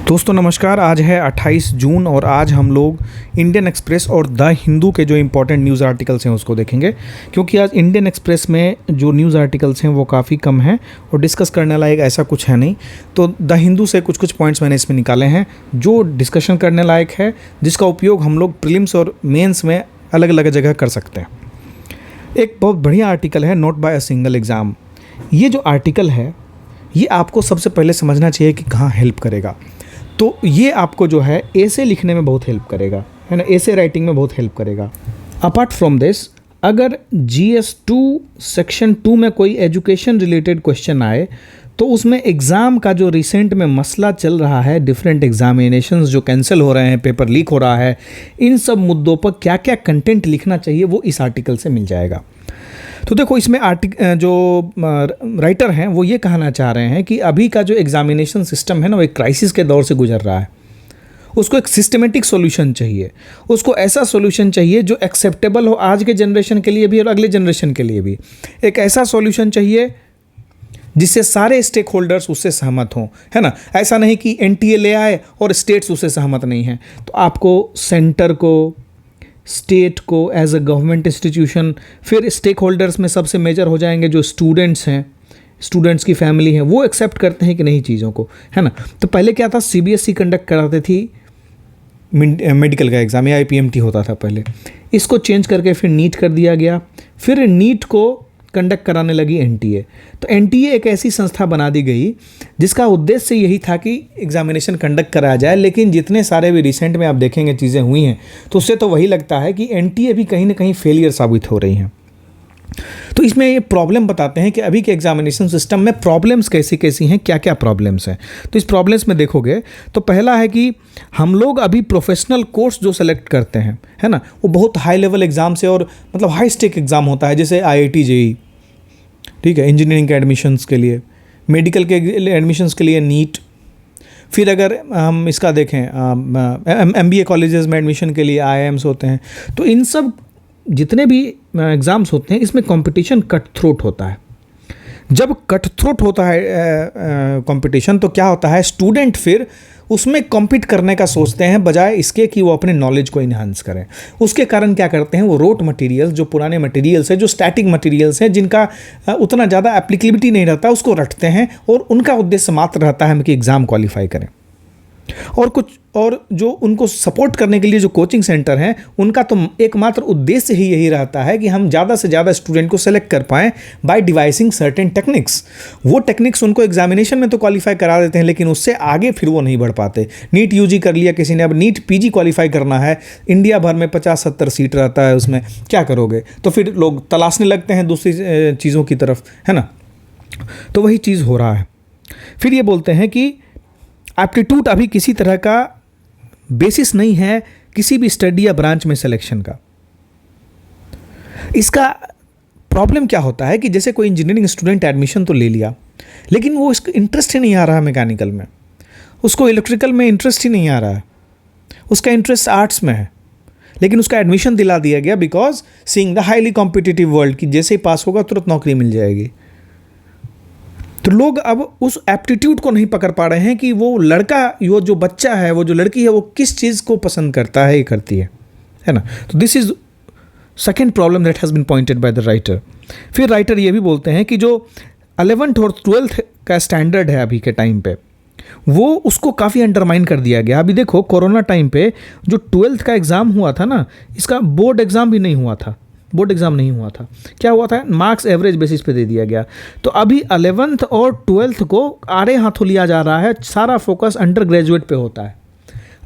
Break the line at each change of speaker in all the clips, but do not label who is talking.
दोस्तों नमस्कार। आज है 28 जून और आज हम लोग इंडियन एक्सप्रेस और द हिंदू के जो इम्पोर्टेंट न्यूज़ आर्टिकल्स हैं उसको देखेंगे, क्योंकि आज इंडियन एक्सप्रेस में जो न्यूज़ आर्टिकल्स हैं वो काफ़ी कम हैं और डिस्कस करने लायक ऐसा कुछ है नहीं। तो द हिंदू से कुछ पॉइंट्स मैंने इसमें निकाले हैं जो डिस्कशन करने लायक है, जिसका उपयोग हम लोग प्रीलिम्स और मेंस में अलग अलग जगह कर सकते हैं। एक बहुत बढ़िया आर्टिकल है, not by a single exam. ये जो आर्टिकल है ये आपको सबसे पहले समझना चाहिए कि कहाँ हेल्प करेगा। तो ये आपको जो है ऐसे लिखने में बहुत हेल्प करेगा, है ना, ऐसे राइटिंग में बहुत हेल्प करेगा। अपार्ट फ्रॉम दिस, अगर GS2 सेक्शन 2 में कोई एजुकेशन रिलेटेड क्वेश्चन आए तो उसमें एग्ज़ाम का जो रिसेंट में मसला चल रहा है, डिफरेंट एग्जामिनेशंस जो कैंसिल हो रहे हैं, पेपर लीक हो रहा है, इन सब मुद्दों पर क्या क्या कंटेंट लिखना चाहिए वो इस आर्टिकल से मिल जाएगा। तो देखो, इसमें जो राइटर हैं वो ये कहना चाह रहे हैं कि अभी का जो एग्जामिनेशन सिस्टम है ना, वो एक क्राइसिस के दौर से गुजर रहा है। उसको एक सिस्टमेटिक सॉल्यूशन चाहिए, उसको ऐसा सॉल्यूशन चाहिए जो एक्सेप्टेबल हो आज के जनरेशन के लिए भी और अगले जनरेशन के लिए भी। एक ऐसा सॉल्यूशन चाहिए जिससे सारे स्टेक होल्डर्स उससे सहमत हों, है ना। ऐसा नहीं कि NTA ले आए और स्टेट्स उससे सहमत नहीं हैं। तो आपको सेंटर को, स्टेट को एज अ गवर्नमेंट इंस्टीट्यूशन, फिर स्टेक होल्डर्स में सबसे मेजर हो जाएंगे जो स्टूडेंट्स हैं, स्टूडेंट्स की फैमिली है, वो एक्सेप्ट करते हैं कि नहीं चीज़ों को, है ना। तो पहले क्या था, CBSE कंडक्ट कराते थी मेडिकल का एग्ज़ाम, या IPMT होता था पहले। इसको चेंज करके फिर नीट कर दिया गया, फिर नीट को कंडक्ट कराने लगी NTA। तो NTA एक ऐसी संस्था बना दी गई जिसका उद्देश्य यही था कि एग्जामिनेशन कंडक्ट कराया जाए। लेकिन जितने सारे भी रिसेंट में आप देखेंगे चीज़ें हुई हैं तो उससे तो वही लगता है कि NTA भी कहीं ना कहीं फेलियर साबित हो रही हैं। तो इसमें ये प्रॉब्लम बताते हैं कि अभी के एग्जामिनेशन सिस्टम में प्रॉब्लम्स कैसी कैसी हैं, क्या क्या प्रॉब्लम्स हैं। तो इस प्रॉब्लम्स में देखोगे तो पहला है कि हम लोग अभी प्रोफेशनल कोर्स जो सेलेक्ट करते हैं, है ना, वो बहुत हाई लेवल एग्ज़ाम से और मतलब हाई स्टेक एग्ज़ाम होता है, जैसे IIT JEE, ठीक है, इंजीनियरिंग के एडमिशन्स के लिए, मेडिकल के एडमिशन्स के लिए नीट, फिर अगर हम इसका देखें MBA कॉलेजेस में एडमिशन के लिए IIMs होते हैं। तो इन सब जितने भी एग्ज़ाम्स होते हैं इसमें कंपटीशन कट थ्रोट होता है। जब कट थ्रोट होता है कंपटीशन, तो क्या होता है, स्टूडेंट फिर उसमें कॉम्पीट करने का सोचते हैं बजाय इसके कि वो अपने नॉलेज को इन्हांस करें। उसके कारण क्या करते हैं, वो रोट मटेरियल्स, जो पुराने मटेरियल्स हैं, जो स्टैटिक मटेरियल्स हैं, जिनका उतना ज़्यादा एप्लीकेबिलिटी नहीं रहता, उसको रटते हैं और उनका उद्देश्य मात्र रहता है कि एग्ज़ाम क्वालिफाई करें। और जो उनको सपोर्ट करने के लिए जो कोचिंग सेंटर हैं, उनका तो एकमात्र उद्देश्य ही यही रहता है कि हम ज़्यादा से ज़्यादा स्टूडेंट को सेलेक्ट कर पाएँ बाय डिवाइसिंग सर्टेन टेक्निक्स। वो टेक्निक्स उनको एग्जामिनेशन में तो क्वालिफाई करा देते हैं, लेकिन उससे आगे फिर वो नहीं बढ़ पाते। नीट UG कर लिया किसी ने, अब नीट PG क्वालिफाई करना है, इंडिया भर में 50-70 सीट रहता है, उसमें क्या करोगे। तो फिर लोग तलाशने लगते हैं दूसरी चीज़ों की तरफ, है ना। तो वही चीज़ हो रहा है। फिर ये बोलते हैं कि एप्टीट्यूड अभी किसी तरह का बेसिस नहीं है किसी भी स्टडी या ब्रांच में सिलेक्शन का। इसका प्रॉब्लम क्या होता है कि जैसे कोई इंजीनियरिंग स्टूडेंट एडमिशन तो ले लिया, लेकिन वो इसका इंटरेस्ट ही नहीं आ रहा है मैकेनिकल में, उसको इलेक्ट्रिकल में इंटरेस्ट ही नहीं आ रहा है, उसका इंटरेस्ट आर्ट्स में है, लेकिन उसका एडमिशन दिला दिया गया because seeing the highly competitive world कि जैसे ही पास होगा तुरंत नौकरी मिल जाएगी। तो लोग अब उस एप्टीट्यूड को नहीं पकड़ पा रहे हैं कि वो लड़का, वो जो बच्चा है, वो जो लड़की है, वो किस चीज़ को पसंद करता है, ये करती है ना। तो this is second problem that has been pointed by the writer. फिर राइटर ये भी बोलते हैं कि जो 11th और 12th का स्टैंडर्ड है अभी के टाइम पे, वो उसको काफ़ी अंडरमाइन कर दिया गया। अभी देखो, कोरोना टाइम पे जो 12th का एग्ज़ाम हुआ था ना, इसका बोर्ड एग्ज़ाम भी नहीं हुआ था, बोर्ड एग्ज़ाम नहीं हुआ था। क्या हुआ था, मार्क्स एवरेज बेसिस पे दे दिया गया। तो अभी 11th और 12th को आड़े हाथों लिया जा रहा है, सारा फोकस अंडर ग्रेजुएट पे होता है।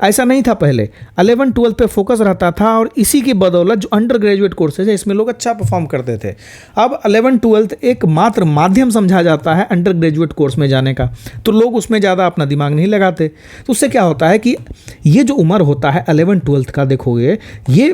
ऐसा नहीं था पहले, 11-12 पे फोकस रहता था और इसी की बदौलत जो अंडर ग्रेजुएट कोर्सेज है इसमें लोग अच्छा परफॉर्म करते थे। अब 11-12 एक मात्र माध्यम समझा जाता है अंडर ग्रेजुएट कोर्स में जाने का, तो लोग उसमें ज़्यादा अपना दिमाग नहीं लगाते। तो उससे क्या होता है कि ये जो उम्र होता है 11-12 का, देखोगे ये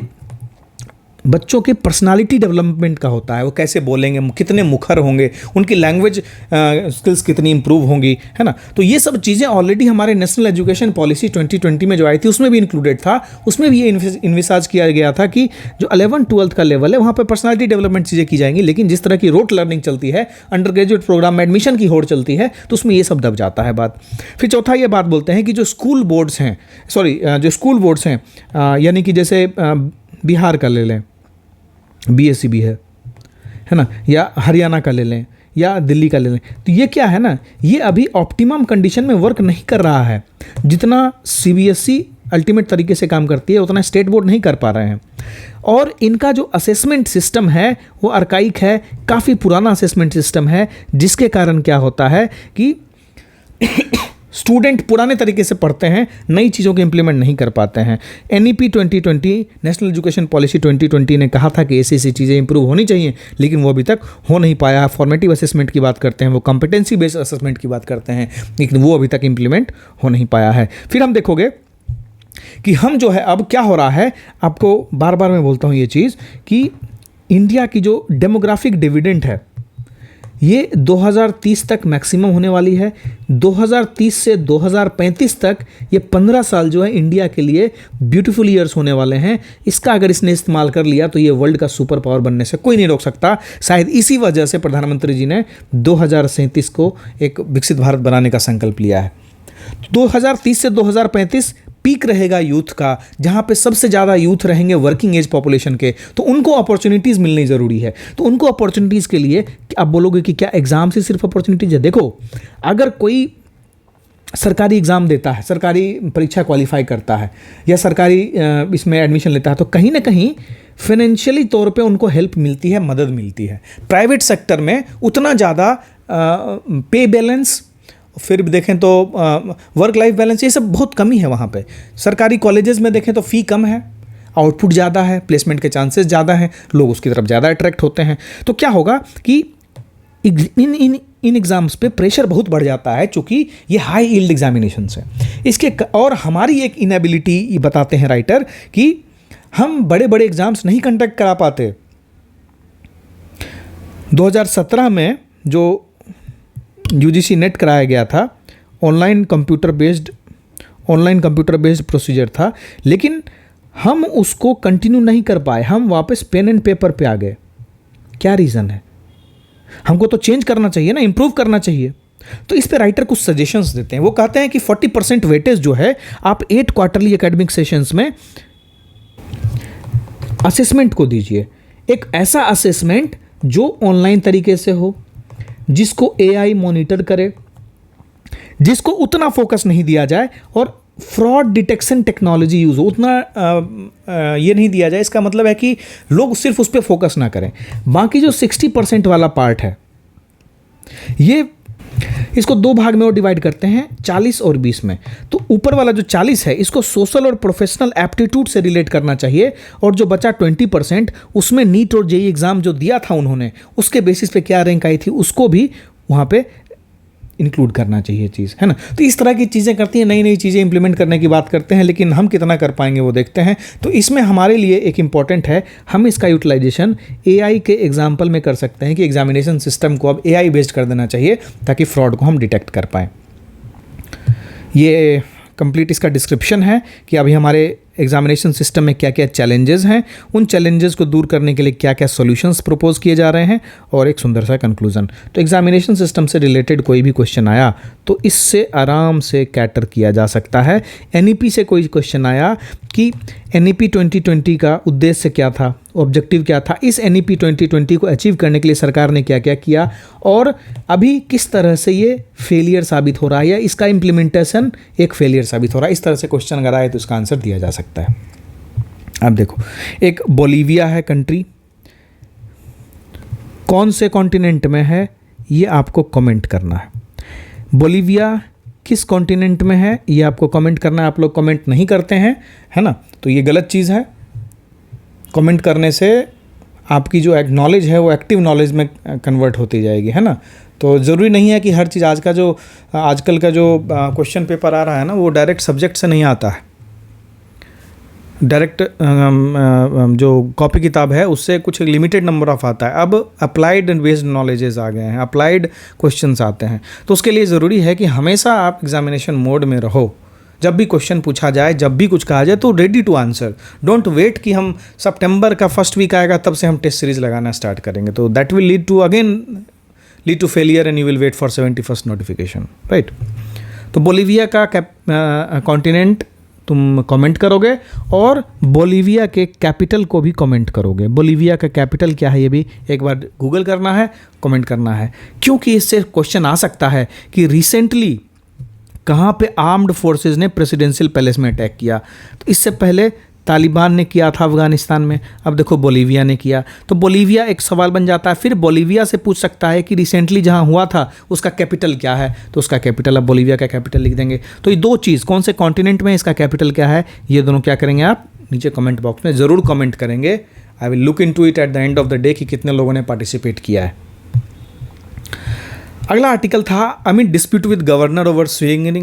बच्चों के पर्सनालिटी डेवलपमेंट का होता है, वो कैसे बोलेंगे, कितने मुखर होंगे, उनकी लैंग्वेज स्किल्स कितनी इंप्रूव होंगी, है ना। तो ये सब चीज़ें ऑलरेडी हमारे नेशनल एजुकेशन पॉलिसी 2020 में जो आई थी उसमें भी इंक्लूडेड था। उसमें भी ये इन्विसाज किया गया था कि जो 11th-12th का लेवल है वहाँ पर पर्सनालिटी डेवलपमेंट चीज़ें की जाएंगी, लेकिन जिस तरह की रोट लर्निंग चलती है, अंडर ग्रेजुएट प्रोग्राम में एडमिशन की होड़ चलती है, तो उसमें ये सब दब जाता है बात। फिर चौथा ये बात बोलते हैं कि जो स्कूल बोर्ड्स हैं, यानी कि जैसे बिहार का ले लें, BSCB है ना, या हरियाणा का ले लें या दिल्ली का ले लें, तो ये क्या है ना, ये अभी ऑप्टिमम कंडीशन में वर्क नहीं कर रहा है। जितना CBSE अल्टीमेट तरीके से काम करती है उतना स्टेट बोर्ड नहीं कर पा रहे हैं। और इनका जो असेसमेंट सिस्टम है वो आर्काइक है, काफ़ी पुराना असेसमेंट सिस्टम है, जिसके कारण क्या होता है कि स्टूडेंट पुराने तरीके से पढ़ते हैं, नई चीज़ों को इम्प्लीमेंट नहीं कर पाते हैं। NEP 2020, नेशनल एजुकेशन पॉलिसी 2020 ने कहा था कि ऐसी चीज़ें इंप्रूव होनी चाहिए, लेकिन वो अभी तक हो नहीं पाया। फॉर्मेटिव असेसमेंट की बात करते हैं, वो कॉम्पिटेंसी बेस्ड असेसमेंट की बात करते हैं, लेकिन वो अभी तक इम्प्लीमेंट हो नहीं पाया है। फिर हम देखोगे कि हम जो है अब क्या हो रहा है, आपको बार बार मैं बोलता हूँ ये चीज़ कि इंडिया की जो डेमोग्राफिक डिविडेंड है ये 2030 तक मैक्सिमम होने वाली है। 2030 से 2035 तक ये 15 साल जो है इंडिया के लिए ब्यूटीफुल ईयर्स होने वाले हैं। इसका अगर इसने इस्तेमाल कर लिया तो ये वर्ल्ड का सुपर पावर बनने से कोई नहीं रोक सकता। शायद इसी वजह से प्रधानमंत्री जी ने 2037 को एक विकसित भारत बनाने का संकल्प लिया है। 2030 से 2035 पीक रहेगा यूथ का, जहाँ पे सबसे ज़्यादा यूथ रहेंगे वर्किंग एज पॉपुलेशन के, तो उनको अपॉर्चुनिटीज़ मिलनी ज़रूरी है। तो उनको अपॉर्चुनिटीज़ के लिए आप बोलोगे कि क्या एग्ज़ाम से सिर्फ अपॉर्चुनिटीज़ है? देखो, अगर कोई सरकारी एग्ज़ाम देता है, सरकारी परीक्षा क्वालिफाई करता है या सरकारी इसमें एडमिशन लेता है, तो कहीं ना कहीं फाइनेंशियली तौर पे उनको हेल्प मिलती है, मदद मिलती है। प्राइवेट सेक्टर में उतना ज़्यादा पे बैलेंस, फिर देखें तो वर्क लाइफ बैलेंस, ये सब बहुत कमी है वहाँ पे। सरकारी कॉलेजेस में देखें तो फ़ी कम है, आउटपुट ज़्यादा है, प्लेसमेंट के चांसेस ज़्यादा हैं, लोग उसकी तरफ ज़्यादा अट्रैक्ट होते हैं। तो क्या होगा कि इन एग्ज़ाम्स पे प्रेशर बहुत बढ़ जाता है, चूँकि ये हाई यील्ड एग्जामिनेशंस है इसके। और हमारी एक इनएबिलिटी बताते हैं राइटर कि हम बड़े बड़े एग्ज़ाम्स नहीं कंडक्ट करा पाते। 2017 में जो UGC नेट कराया गया था, ऑनलाइन कंप्यूटर बेस्ड प्रोसीजर था, लेकिन हम उसको कंटिन्यू नहीं कर पाए, हम वापस पेन एंड पेपर पे आ गए। क्या रीज़न है? हमको तो चेंज करना चाहिए ना, इंप्रूव करना चाहिए। तो इस पे राइटर कुछ सजेशंस देते हैं। वो कहते हैं कि 40% वेटेज जो है आप 8 क्वार्टरली एकेडमिक सेशंस में असेसमेंट को दीजिए। एक ऐसा असेसमेंट जो ऑनलाइन तरीके से हो, जिसको AI मॉनिटर करे, जिसको उतना फोकस नहीं दिया जाए और फ्रॉड डिटेक्शन टेक्नोलॉजी यूज़ हो, उतना ये नहीं दिया जाए। इसका मतलब है कि लोग सिर्फ उस पर फोकस ना करें। बाकी जो 60% वाला पार्ट है, ये इसको 2 भाग में और डिवाइड करते हैं, 40 और 20 में। तो ऊपर वाला जो 40 है इसको सोशल और प्रोफेशनल एप्टीट्यूड से रिलेट करना चाहिए, और जो बचा 20% उसमें नीट और JEE एग्ज़ाम जो दिया था उन्होंने, उसके बेसिस पे क्या रैंक आई थी उसको भी वहाँ पे इंक्लूड करना चाहिए चीज़, है ना। तो इस तरह की चीज़ें करती हैं, नई नई चीज़ें इंप्लीमेंट करने की बात करते हैं, लेकिन हम कितना कर पाएंगे वो देखते हैं। तो इसमें हमारे लिए एक इम्पॉर्टेंट है, हम इसका यूटिलाइजेशन AI के एग्जाम्पल में कर सकते हैं कि एग्जामिनेशन सिस्टम को अब AI बेस्ड कर देना चाहिए ताकि फ्रॉड को हम डिटेक्ट कर पाएँ। ये कंप्लीट इसका डिस्क्रिप्शन है कि अभी हमारे एग्जामिनेशन सिस्टम में क्या क्या चैलेंजेस हैं, उन चैलेंजेस को दूर करने के लिए क्या क्या सॉल्यूशंस प्रपोज किए जा रहे हैं, और एक सुंदर सा कंक्लूजन। तो एग्जामिनेशन सिस्टम से रिलेटेड कोई भी क्वेश्चन आया तो इससे आराम से कैटर किया जा सकता है। NEP से कोई क्वेश्चन आया कि NEP 2020 का उद्देश्य क्या था, ऑब्जेक्टिव क्या था, इस NEP 2020 को अचीव करने के लिए सरकार ने क्या क्या किया, और अभी किस तरह से ये फेलियर साबित हो रहा है या इसका इम्प्लीमेंटेशन एक फेलियर साबित हो रहा है। इस तरह से क्वेश्चन अगर आए तो इसका आंसर दिया जा सकता है। अब देखो, एक बोलीविया है कंट्री, कौन से कॉन्टिनेंट में है ये आपको कमेंट करना है। बोलीविया किस कॉन्टिनेंट में है ये आपको कमेंट करना है। आप लोग कमेंट नहीं करते हैं, है ना, तो ये गलत चीज़ है। कमेंट करने से आपकी जो नॉलेज है वो एक्टिव नॉलेज में कन्वर्ट होती जाएगी, है ना। तो ज़रूरी नहीं है कि हर चीज़ आजकल का जो क्वेश्चन पेपर आ रहा है ना वो डायरेक्ट सब्जेक्ट से नहीं आता है। डायरेक्ट जो कॉपी किताब है उससे कुछ लिमिटेड नंबर ऑफ आता है। अब अप्लाइड एंड बेस्ड नॉलेजेस आ गए हैं, अप्लाइड क्वेश्चंस आते हैं, तो उसके लिए ज़रूरी है कि हमेशा आप एग्जामिनेशन मोड में रहो। जब भी क्वेश्चन पूछा जाए, जब भी कुछ कहा जाए तो ready to answer. Don't wait कि हम सितंबर का फर्स्ट वीक आएगा तब से हम टेस्ट सीरीज लगाना स्टार्ट करेंगे, तो that will lead to failure and you will wait for 71st notification, right. तो बोलीविया का कॉन्टिनेंट तुम कमेंट करोगे और बोलीविया के कैपिटल को भी कमेंट करोगे। बोलीविया का कैपिटल क्या है ये भी एक बार गूगल करना है, कमेंट करना है, क्योंकि इससे क्वेश्चन आ सकता है कि रिसेंटली कहाँ पे आर्म्ड फोर्सेस ने प्रेसिडेंशियल पैलेस में अटैक किया। तो इससे पहले तालिबान ने किया था अफगानिस्तान में, अब देखो बोलीविया ने किया, तो बोलीविया एक सवाल बन जाता है। फिर बोलीविया से पूछ सकता है कि रिसेंटली जहाँ हुआ था उसका कैपिटल क्या है, तो उसका कैपिटल, अब बोलीविया का कैपिटल लिख देंगे। तो ये दो चीज़, कौन से कॉन्टिनेंट में इसका कैपिटल क्या है, ये दोनों क्या करेंगे आप नीचे कमेंट बॉक्स में ज़रूर कमेंट करेंगे। I will look into it at the end of the day कि कितने लोगों ने पार्टिसिपेट किया है। अगला आर्टिकल था amid dispute with governor over swinging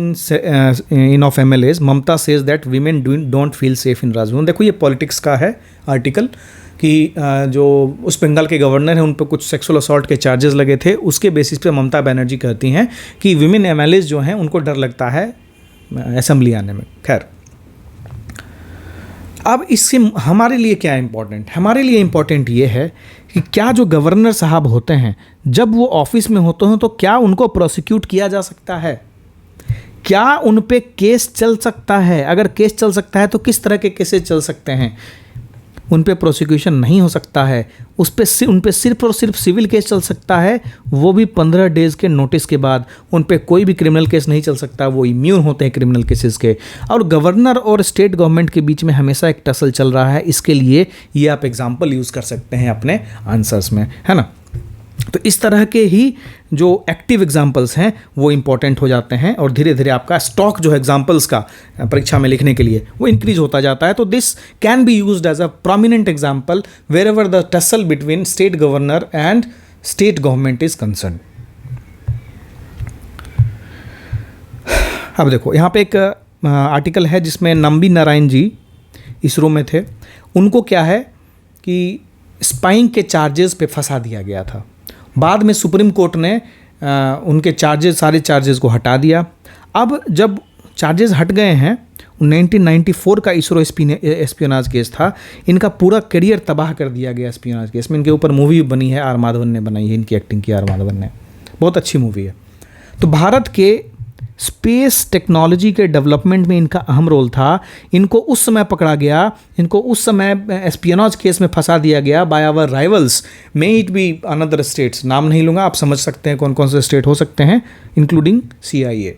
in of MLAs, Mamata says that women don't feel safe in Raj Bhavan. देखो ये पॉलिटिक्स का है आर्टिकल कि जो उस बंगाल के गवर्नर हैं उन पर कुछ सेक्सुअल असॉल्ट के चार्जेस लगे थे, उसके बेसिस पे ममता बनर्जी कहती हैं कि वीमेन एमएलएज जो हैं उनको डर लगता है असेंबली आने में। खैर, अब इससे हमारे लिए क्या इम्पोर्टेंट, हमारे लिए इम्पोर्टेंट ये है कि क्या जो गवर्नर साहब होते हैं जब वो ऑफिस में होते हैं तो क्या उनको प्रोसिक्यूट किया जा सकता है, क्या उन पे केस चल सकता है, अगर केस चल सकता है तो किस तरह के केसेस चल सकते हैं। उन पे प्रोसिक्यूशन नहीं हो सकता है, उन पे सिर्फ और सिर्फ सिविल केस चल सकता है, वो भी 15 डेज़ के नोटिस के बाद। उन पे कोई भी क्रिमिनल केस नहीं चल सकता, वो इम्यून होते हैं क्रिमिनल केसेस के। और गवर्नर और स्टेट गवर्नमेंट के बीच में हमेशा एक टसल चल रहा है, इसके लिए ये आप एग्जाम्पल यूज़ कर सकते हैं अपने आंसर्स में, है ना। तो इस तरह के ही जो एक्टिव एग्जाम्पल्स हैं वो इंपॉर्टेंट हो जाते हैं और धीरे धीरे आपका स्टॉक जो है एग्जाम्पल्स का परीक्षा में लिखने के लिए वो इंक्रीज होता जाता है। तो this can be used as a prominent example wherever the tussle between state governor and state government is concern. अब देखो यहाँ पे एक आर्टिकल है जिसमें नंबी नारायण जी इसरो में थे, उनको क्या है कि स्पाइंग के चार्जेस पे फंसा दिया गया था। बाद में सुप्रीम कोर्ट ने उनके चार्जेस, सारे चार्जेस को हटा दिया। अब जब चार्जेस हट गए हैं, 1994 का इसरो एस्पियोनाज केस था, इनका पूरा करियर तबाह कर दिया गया एस्पियोनाज केस में। इनके ऊपर मूवी बनी है, आर माधवन ने बनाई है, इनकी एक्टिंग की आर माधवन ने, बहुत अच्छी मूवी है। तो भारत के स्पेस टेक्नोलॉजी के डेवलपमेंट में इनका अहम रोल था। इनको उस समय पकड़ा गया, इनको उस समय एस्पियोनाज केस में फंसा दिया गया by our rivals, may it be another states, नाम नहीं लूँगा, आप समझ सकते हैं कौन कौन से स्टेट हो सकते हैं, इंक्लूडिंग CIA।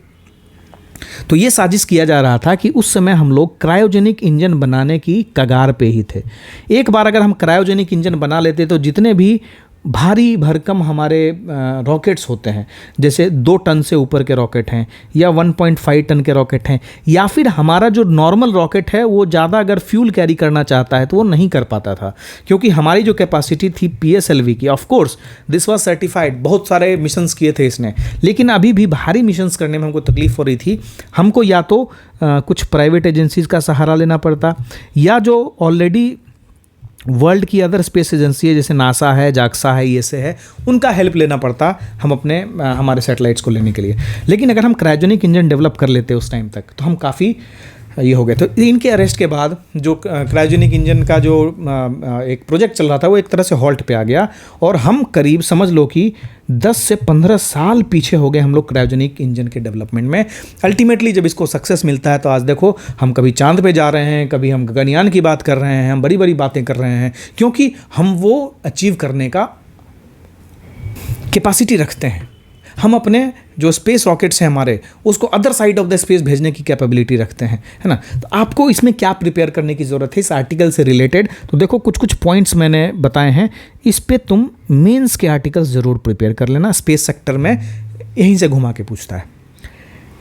तो ये साजिश किया जा रहा था कि उस समय हम लोग क्रायोजेनिक इंजन बनाने की कगार पे ही थे। एक बार अगर हम क्रायोजेनिक इंजन बना लेते तो जितने भी भारी भरकम हमारे रॉकेट्स होते हैं, जैसे 2 टन से ऊपर के रॉकेट हैं या 1.5 टन के रॉकेट हैं, या फिर हमारा जो नॉर्मल रॉकेट है वो ज़्यादा अगर फ्यूल कैरी करना चाहता है तो वो नहीं कर पाता था, क्योंकि हमारी जो कैपेसिटी थी PSLV की, of course this was certified, बहुत सारे मिशंस किए थे इसने, लेकिन अभी भी भारी मिशंस करने में हमको तकलीफ हो रही थी। हमको या तो कुछ प्राइवेट एजेंसीज़ का सहारा लेना पड़ता, या जो ऑलरेडी वर्ल्ड की अदर स्पेस एजेंसी है जैसे नासा है, जाक्सा है, ESA है, उनका हेल्प लेना पड़ता हम अपने हमारे सैटेलाइट्स को लेने के लिए। लेकिन अगर हम क्रायोजेनिक इंजन डेवलप कर लेते उस टाइम तक तो हम काफ़ी ये हो गए। तो इनके अरेस्ट के बाद जो क्रायोजेनिक इंजन का जो एक प्रोजेक्ट चल रहा था वो एक तरह से हॉल्ट पे आ गया, और हम करीब समझ लो कि 10 से 15 साल पीछे हो गए हम लोग क्रायोजेनिक इंजन के डेवलपमेंट में। अल्टीमेटली जब इसको सक्सेस मिलता है तो आज देखो हम कभी चांद पे जा रहे हैं, कभी हम गगनयान की बात कर रहे हैं, हम बड़ी बड़ी बातें कर रहे हैं, क्योंकि हम वो अचीव करने का कैपेसिटी रखते हैं। हम अपने जो स्पेस रॉकेट्स हैं हमारे, उसको other side of the space भेजने की कैपेबिलिटी रखते हैं, है ना। तो आपको इसमें क्या प्रिपेयर करने की ज़रूरत है इस आर्टिकल से रिलेटेड, तो देखो कुछ कुछ पॉइंट्स मैंने बताए हैं, इस पे तुम मेंस के आर्टिकल्स ज़रूर प्रिपेयर कर लेना। स्पेस सेक्टर में यहीं से घुमा के पूछता है।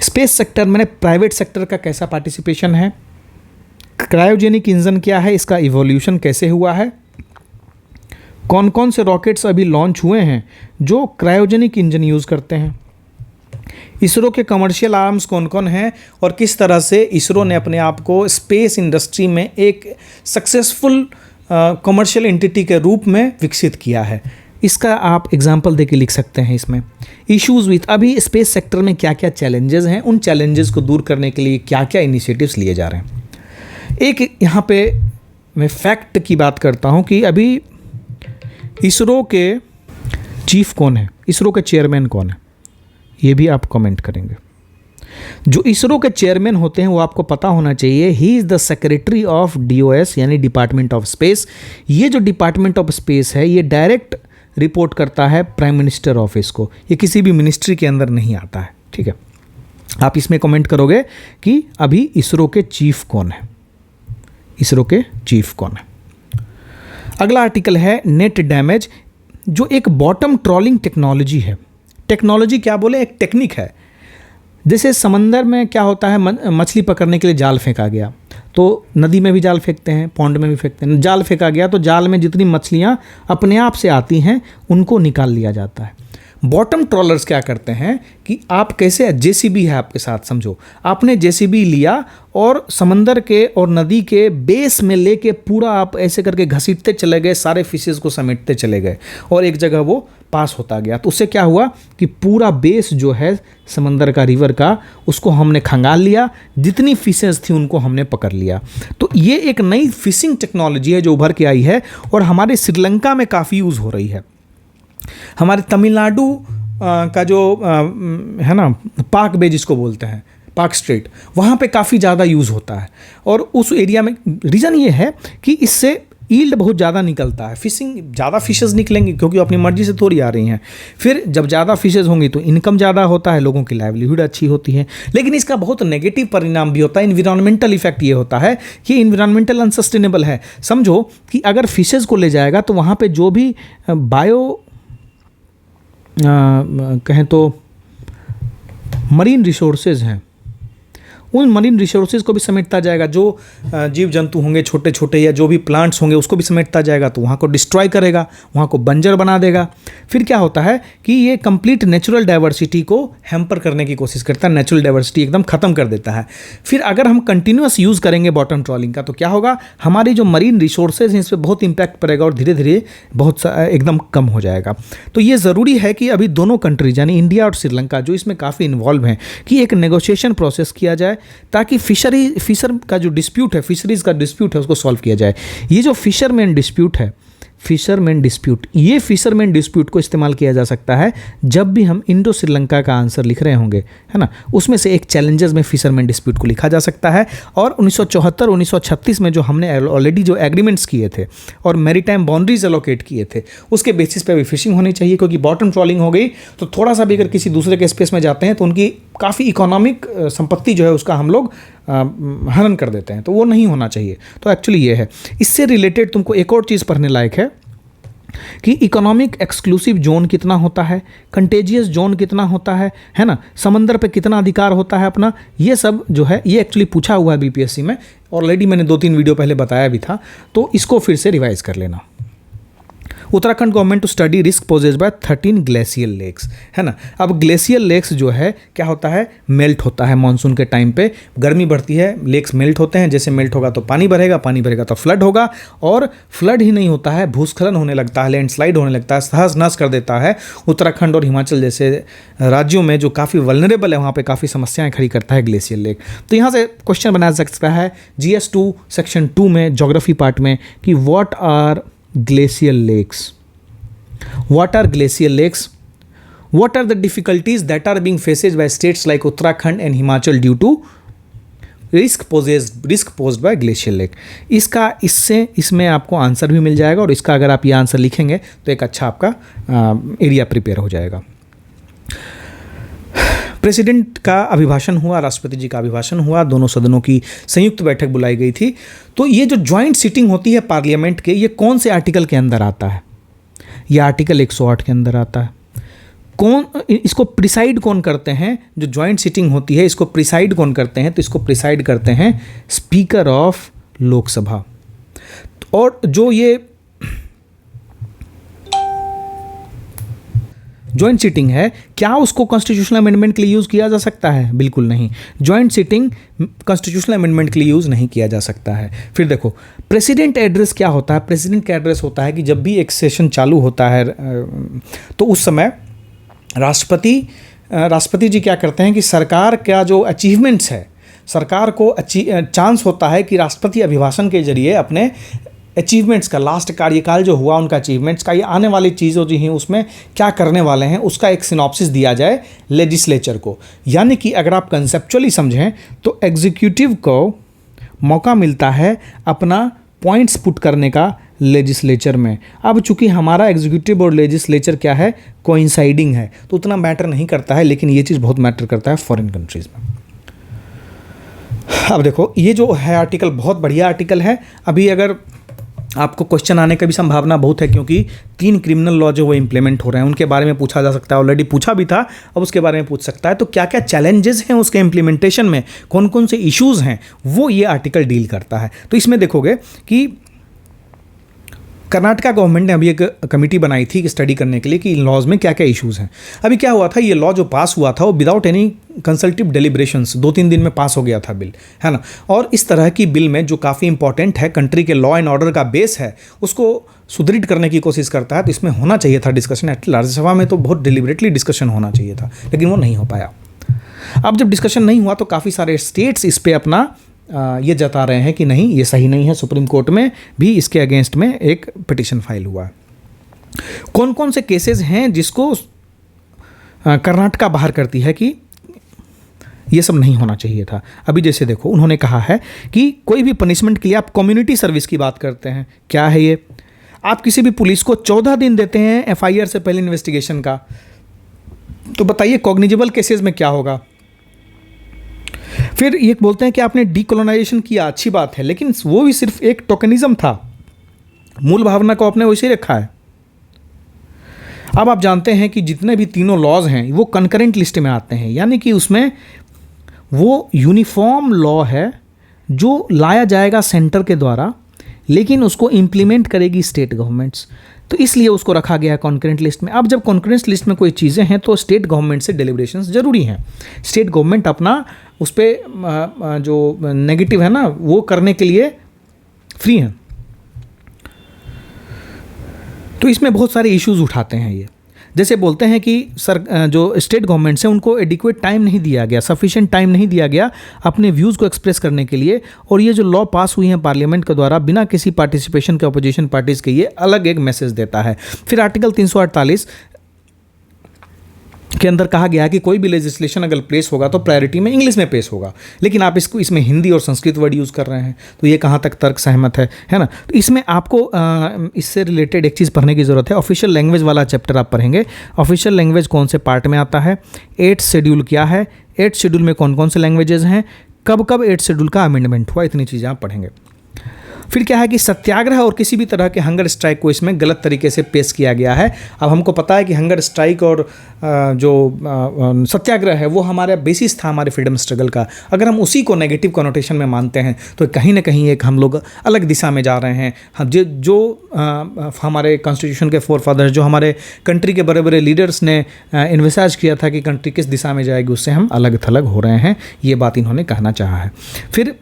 स्पेस सेक्टर में प्राइवेट सेक्टर का कैसा पार्टिसिपेशन है, क्रायोजेनिक इंजन क्या है, इसका इवोल्यूशन कैसे हुआ है, कौन कौन से रॉकेट्स अभी लॉन्च हुए हैं जो क्रायोजेनिक इंजन यूज़ करते हैं, इसरो के कमर्शियल आर्म्स कौन कौन हैं और किस तरह से इसरो ने अपने आप को स्पेस इंडस्ट्री में एक सक्सेसफुल कमर्शियल एंटिटी के रूप में विकसित किया है, इसका आप एग्जाम्पल देके लिख सकते हैं इसमें। इश्यूज़ विथ, अभी स्पेस सेक्टर में क्या क्या चैलेंजेस हैं, उन चैलेंजेस को दूर करने के लिए क्या क्या इनिशिएटिव्स लिए जा रहे हैं। एक यहाँ पे मैं फैक्ट की बात करता हूँ कि अभी इसरो के चीफ कौन है, इसरो के चेयरमैन कौन है, ये भी आप कमेंट करेंगे। जो इसरो के चेयरमैन होते हैं वो आपको पता होना चाहिए, he is the secretary of DOS यानी डिपार्टमेंट ऑफ स्पेस। ये जो डिपार्टमेंट ऑफ स्पेस है ये डायरेक्ट रिपोर्ट करता है प्राइम मिनिस्टर ऑफिस को, ये किसी भी मिनिस्ट्री के अंदर नहीं आता है, ठीक है। आप इसमें कमेंट करोगे कि अभी इसरो के चीफ कौन है, इसरो के चीफ कौन है। अगला आर्टिकल है नेट डैमेज, जो एक बॉटम ट्रॉलिंग टेक्नोलॉजी है। टेक्नोलॉजी क्या बोले, एक टेक्निक है। जैसे समंदर में क्या होता है, मछली पकड़ने के लिए जाल फेंका गया, तो नदी में भी जाल फेंकते हैं, पौंड में भी फेंकते हैं। जाल फेंका गया तो जाल में जितनी मछलियाँ अपने आप से आती हैं उनको निकाल लिया जाता है। बॉटम ट्रॉलर्स क्या करते हैं कि आप कैसे, JCB है आपके साथ, समझो आपने JCB लिया और समंदर के और नदी के बेस में लेके पूरा आप ऐसे करके घसीटते चले गए, सारे फिशेस को समेटते चले गए और एक जगह वो पास होता गया। तो उससे क्या हुआ कि पूरा बेस जो है समंदर का, रिवर का, उसको हमने खंगाल लिया, जितनी फिशेस थी उनको हमने पकड़ लिया। तो ये एक नई फिशिंग टेक्नोलॉजी है जो उभर के आई है और हमारे श्रीलंका में काफ़ी यूज़ हो रही है। हमारे तमिलनाडु का जो है ना, पाक बे जिसको बोलते हैं, पाक स्ट्रेट, वहाँ पे काफ़ी ज़्यादा यूज़ होता है और उस एरिया में रीज़न ये है कि इससे ईल्ड बहुत ज़्यादा निकलता है, फिशिंग ज़्यादा फिशेज़ निकलेंगी क्योंकि अपनी मर्जी से थोड़ी आ रही हैं। फिर जब ज़्यादा फिशेज़ होंगी तो इनकम ज़्यादा होता है, लोगों की लाइवलीहुड अच्छी होती है। लेकिन इसका बहुत नेगेटिव परिणाम भी होता है, इन्वायरमेंटल इफेक्ट ये होता है कि इन्वायरमेंटल अनसस्टेनेबल है। समझो कि अगर फिशेज़ को ले जाएगा तो वहाँ पर जो भी बायो कहें तो मरीन रिसोर्सेज हैं, उन मरीन रिसोर्सेज को भी समेटता जाएगा। जो जीव जंतु होंगे छोटे छोटे या जो भी प्लांट्स होंगे उसको भी समेटता जाएगा, तो वहाँ को डिस्ट्रॉय करेगा, वहाँ को बंजर बना देगा। फिर क्या होता है कि ये कंप्लीट नेचुरल डाइवर्सिटी को हैम्पर करने की कोशिश करता है, नेचुरल डाइवर्सिटी एकदम ख़त्म कर देता है। फिर अगर हम कंटिन्यूस यूज़ करेंगे बॉटम ट्रॉलिंग का तो क्या होगा, हमारी जो मरीन रिसोर्सेज हैं इस पर बहुत इंपैक्ट पड़ेगा और धीरे धीरे बहुत एकदम कम हो जाएगा। तो ये ज़रूरी है कि अभी दोनों कंट्रीज यानी इंडिया और श्रीलंका जो इसमें काफ़ी इन्वॉल्व हैं कि एक नेगोशिएशन प्रोसेस किया जाए ताकि फिशर का जो डिस्प्यूट है, फिशरीज़ का डिस्प्यूट है, उसको सॉल्व किया जाए। ये जो फिशरमैन डिस्प्यूट है, फिशरमैन डिस्प्यूट, ये फिशरमैन डिस्प्यूट को इस्तेमाल किया जा सकता है जब भी हम इंडो श्रीलंका का आंसर लिख रहे होंगे, है ना, उसमें से एक चैलेंजेस में फिशरमैन डिस्प्यूट को लिखा जा सकता है। और 1974 1936 में जो हमने ऑलरेडी जो एग्रीमेंट्स किए थे और मैरीटाइम बाउंड्रीज एलोकेट किए थे उसके बेसिस पे भी फिशिंग होनी चाहिए, क्योंकि बॉटम ट्रॉलिंग हो गई तो थोड़ा सा भी अगर किसी दूसरे के स्पेस में जाते हैं तो उनकी काफ़ी इकोनॉमिक संपत्ति जो है उसका हम लोग हनन कर देते हैं, तो वो नहीं होना चाहिए। तो एक्चुअली ये है। इससे रिलेटेड तुमको एक और चीज़ पढ़ने लायक है कि इकोनॉमिक एक्सक्लूसिव जोन कितना होता है, कंटेजियस जोन कितना होता है ना, समंदर पे कितना अधिकार होता है अपना, ये सब जो है ये एक्चुअली पूछा हुआ है BPSC में। ऑलरेडी मैंने 2-3 वीडियो पहले बताया भी था, तो इसको फिर से रिवाइज कर लेना। Uttarakhand government to study risk poses by 13 glacial lakes, है ना। अब ग्लेशियल लेक्स जो है क्या होता है, मेल्ट होता है मानसून के टाइम पे, गर्मी बढ़ती है, लेक्स मेल्ट होते हैं, जैसे मेल्ट होगा तो पानी भरेगा, पानी भरेगा तो फ्लड होगा, और फ्लड ही नहीं होता है, भूस्खलन होने लगता है, लैंडस्लाइड होने लगता है, तहस नहस कर देता है। उत्तराखंड और हिमाचल जैसे राज्यों में जो काफ़ी वल्नरेबल है वहाँ पर काफ़ी समस्याएँ खड़ी करता है ग्लेशियल लेक। तो यहाँ से क्वेश्चन बनाया जा सकता है GS2 सेक्शन 2 में ज्योग्राफी पार्ट में कि what are glacial lakes, what are glacial lakes, what are the difficulties that are being faced by states like Uttarakhand and Himachal due to risk posed by glacial lake। इसमें आपको answer भी मिल जाएगा और इसका अगर आप ये आंसर लिखेंगे तो एक अच्छा आपका एरिया प्रिपेयर हो जाएगा। प्रेसिडेंट का अभिभाषण हुआ, राष्ट्रपति जी का अभिभाषण हुआ, दोनों सदनों की संयुक्त बैठक बुलाई गई थी। तो ये जो ज्वाइंट सिटिंग होती है पार्लियामेंट के, ये कौन से आर्टिकल के अंदर आता है? ये आर्टिकल 108 के अंदर आता है। कौन इसको प्रिसाइड कौन करते हैं? जो ज्वाइंट सिटिंग होती है इसको प्रिसाइड कौन करते हैं? तो इसको प्रिसाइड करते हैं स्पीकर ऑफ लोकसभा। और जॉइंट सीटिंग है, क्या उसको कॉन्स्टिट्यूशनल अमेंडमेंट के लिए यूज़ किया जा सकता है? बिल्कुल नहीं। जॉइंट सीटिंग कॉन्स्टिट्यूशनल अमेंडमेंट के लिए यूज़ नहीं किया जा सकता है। फिर देखो प्रेसिडेंट एड्रेस क्या होता है? प्रेसिडेंट का एड्रेस होता है कि जब भी एक सेशन चालू होता है तो उस समय राष्ट्रपति जी क्या करते हैं कि सरकार का जो अचीवमेंट्स है, सरकार को चांस होता है कि राष्ट्रपति अभिभाषण के जरिए अपने अचीवमेंट्स का, लास्ट कार्यकाल जो हुआ उनका अचीवमेंट्स का, ये आने वाली चीज़ों जो हैं उसमें क्या करने वाले हैं उसका एक सिनॉप्सिस दिया जाए लेजिस्लेचर को। यानी कि अगर आप कंसेप्चुअली समझें तो एग्जीक्यूटिव को मौका मिलता है अपना पॉइंट्स पुट करने का लेजिस्लेचर में। अब चूंकि हमारा एग्जीक्यूटिव और लेजिस्लेचर क्या है, कोइंसाइडिंग है, तो उतना मैटर नहीं करता है, लेकिन ये चीज़ बहुत मैटर करता है फॉरेन कंट्रीज़ में। अब देखो ये जो है आर्टिकल बहुत बढ़िया आर्टिकल है। अभी अगर आपको क्वेश्चन आने की भी संभावना बहुत है, क्योंकि 3 क्रिमिनल लॉ जो वो इंप्लीमेंट हो रहे हैं उनके बारे में पूछा जा सकता है, ऑलरेडी पूछा भी था, अब उसके बारे में पूछ सकता है। तो क्या क्या चैलेंजेस हैं उसके इम्प्लीमेंटेशन में, कौन कौन से इश्यूज़ हैं, वो ये आर्टिकल डील करता है। तो इसमें देखोगे कि कर्नाटका गवर्नमेंट ने अभी एक कमेटी बनाई थी स्टडी करने के लिए कि इन लॉज में क्या क्या इश्यूज़ हैं। अभी क्या हुआ था, ये लॉ जो पास हुआ था वो विदाउट एनी कंसल्टिव डेलिब्रेशंस 2-3 दिन में पास हो गया था बिल, है ना। और इस तरह की बिल में जो काफ़ी इंपॉर्टेंट है, कंट्री के लॉ एंड ऑर्डर का बेस है, उसको सुदृढ़ करने की कोशिश करता है। तो इसमें होना चाहिए था डिस्कशन, राज्यसभा में तो बहुत डिलिबरेटली डिस्कशन होना चाहिए था, लेकिन वो नहीं हो पाया। अब जब डिस्कशन नहीं हुआ तो काफ़ी सारे स्टेट्स इस पर अपना ये जता रहे हैं कि नहीं ये सही नहीं है। सुप्रीम कोर्ट में भी इसके अगेंस्ट में एक पिटीशन फाइल हुआ है। कौन कौन से केसेस हैं जिसको कर्नाटका बाहर करती है कि ये सब नहीं होना चाहिए था? अभी जैसे देखो उन्होंने कहा है कि कोई भी पनिशमेंट के लिए आप कम्युनिटी सर्विस की बात करते हैं। क्या है ये? आप किसी भी पुलिस को 14 दिन देते हैं एफआईआर से पहले इन्वेस्टिगेशन का, तो बताइए कॉग्निजेबल केसेस में क्या होगा? फिर ये बोलते हैं कि आपने डीकोलोनाइजेशन किया, अच्छी बात है, लेकिन वो भी सिर्फ एक टोकनिज्म था, मूल भावना को आपने वैसे ही रखा है। अब आप जानते हैं कि जितने भी तीनों लॉज हैं वो कंकरेंट लिस्ट में आते हैं, यानी कि उसमें वो यूनिफॉर्म लॉ है जो लाया जाएगा सेंटर के द्वारा, लेकिन उसको इम्प्लीमेंट करेगी स्टेट गवर्नमेंट्स, तो इसलिए उसको रखा गया है कॉन्करेंट लिस्ट में। अब जब कॉन्करेंट लिस्ट में कोई चीज़ें हैं तो स्टेट गवर्नमेंट से डेलिब्रेशंस जरूरी हैं। स्टेट गवर्नमेंट अपना उस पर जो नेगेटिव है ना वो करने के लिए फ्री हैं। तो इसमें बहुत सारे इश्यूज उठाते हैं ये, जैसे बोलते हैं कि जो स्टेट गवर्नमेंट से उनको एडिक्वेट टाइम नहीं दिया गया, सफिशिएंट टाइम नहीं दिया गया अपने व्यूज़ को एक्सप्रेस करने के लिए, और ये जो लॉ पास हुई हैं पार्लियामेंट के द्वारा बिना किसी पार्टिसिपेशन के अपोजिशन पार्टीज़ के, ये अलग एक मैसेज देता है। फिर आर्टिकल 348 के अंदर कहा गया कि कोई भी लेजिस्लेशन अगर पेश होगा तो प्रायोरिटी में इंग्लिश में पेश होगा, लेकिन आप इसमें हिंदी और संस्कृत वर्ड यूज़ कर रहे हैं, तो ये कहाँ तक तर्क सहमत है ना। तो इसमें आपको इससे रिलेटेड एक चीज़ पढ़ने की ज़रूरत है। ऑफिशियल लैंग्वेज वाला चैप्टर आप पढ़ेंगे। ऑफिशियल लैंग्वेज कौन से पार्ट में आता है, 8th शेड्यूल क्या है, 8th शेड्यूल में कौन कौन से लैंग्वेजेस हैं, कब कब 8th शेड्यूल का अमेंडमेंट हुआ, इतनी चीज़ें आप पढ़ेंगे। फिर क्या है कि सत्याग्रह और किसी भी तरह के हंगर स्ट्राइक को इसमें गलत तरीके से पेश किया गया है। अब हमको पता है कि हंगर स्ट्राइक और जो सत्याग्रह है वो हमारा बेसिस था हमारे फ्रीडम स्ट्रगल का। अगर हम उसी को नेगेटिव कनोटेशन में मानते हैं तो कहीं ना कहीं एक हम लोग अलग दिशा में जा रहे हैं। हम जो हमारे कॉन्स्टिट्यूशन के फोरफादर्स, जो हमारे कंट्री के बड़े बड़े लीडर्स ने इन्विसाज किया था कि कंट्री किस दिशा में जाएगी, उससे हम अलग थलग हो रहे हैं। ये बात इन्होंने कहना चाहा है। फिर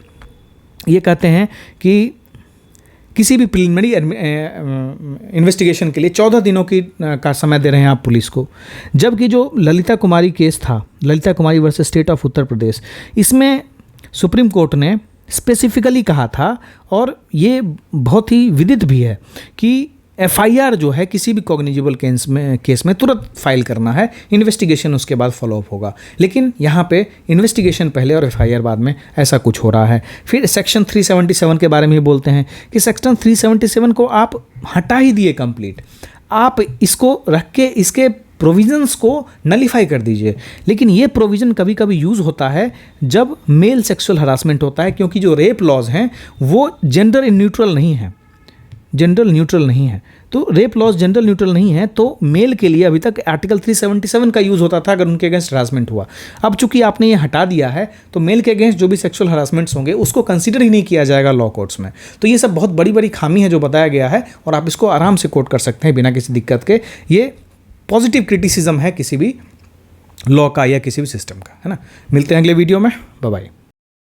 ये कहते हैं कि किसी भी प्रिलिमिनरी इन्वेस्टिगेशन के लिए 14 दिनों का समय दे रहे हैं आप पुलिस को, जबकि जो ललिता कुमारी केस था, ललिता कुमारी versus state of Uttar Pradesh, इसमें सुप्रीम कोर्ट ने स्पेसिफिकली कहा था, और ये बहुत ही विदित भी है, कि एफआईआर जो है किसी भी कॉग्निजेबल केस में तुरंत फाइल करना है, इन्वेस्टिगेशन उसके बाद फॉलोअप होगा। लेकिन यहाँ पे इन्वेस्टिगेशन पहले और एफआईआर बाद में, ऐसा कुछ हो रहा है। फिर सेक्शन 377 के बारे में भी बोलते हैं कि सेक्शन 377 को आप हटा ही दिए कंप्लीट, आप इसको रख के इसके प्रोविजंस को नलीफाई कर दीजिए। लेकिन ये प्रोविज़न कभी कभी यूज़ होता है जब मेल सेक्सुअल हरासमेंट होता है, क्योंकि जो रेप लॉज हैं वो जेंडर न्यूट्रल नहीं है, जेंडर न्यूट्रल नहीं है। तो रेप लॉज जेंडर न्यूट्रल नहीं है, तो मेल के लिए अभी तक आर्टिकल 377 का यूज़ होता था अगर उनके अगेंस्ट हरासमेंट हुआ। अब चूंकि आपने ये हटा दिया है तो मेल के अगेंस्ट जो भी सेक्सुअल हरासमेंट्स होंगे उसको कंसीडर ही नहीं किया जाएगा लॉ कोर्ट्स में। तो ये सब बहुत बड़ी बड़ी खामी है जो बताया गया है, और आप इसको आराम से कोट कर सकते हैं बिना किसी दिक्कत के। ये पॉजिटिव क्रिटिसिज्म है किसी भी लॉ का या किसी भी सिस्टम का, है ना। मिलते हैं अगले वीडियो में, बाय बाय।